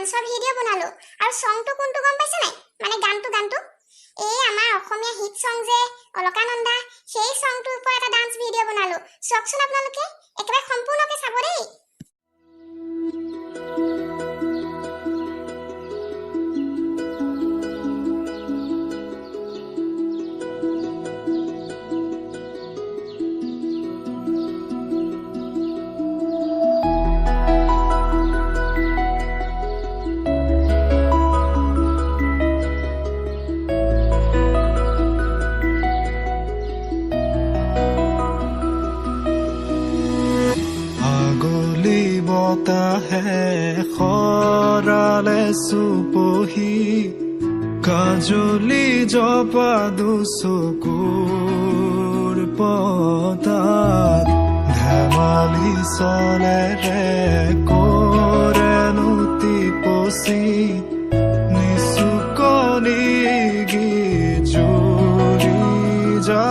ডান্সৰ ভিডিঅ' বনালো আৰু সংটো কোনটো গম পাইছে নাই মানে গানটো এই আমাৰ অসমীয়া হিট সং যে অলকানন্দা সেই সংটোৰ ওপৰত এটা ডান্স ভিডিঅ' বনালো চাওকচোন আপোনালোকে একেবাৰে সম্পূৰ্ণকৈ চাব দেই है खराले सुपही काजली जपा दुसुकुर पतात धमाली चले रे करे नुति पसी निसुकनी जुरी जा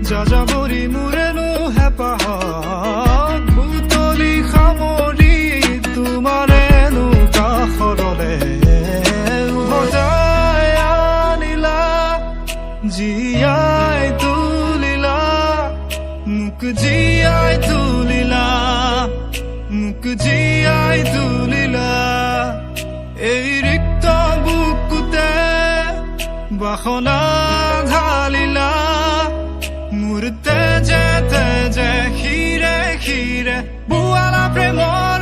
যাযাবৰী মোৰেনো হেঁপাহত বুটলি সামৰি তোমাৰেনো কাষৰলে উভতাই আনিলা জীয়াই তুলিলা মোক জীয়াই তুলিলা মোক জীয়াই তুলিলা এই ৰিক্ত বুকুতে বাসনা ঢালিলা Murte je te je, gire, gire, buala premo.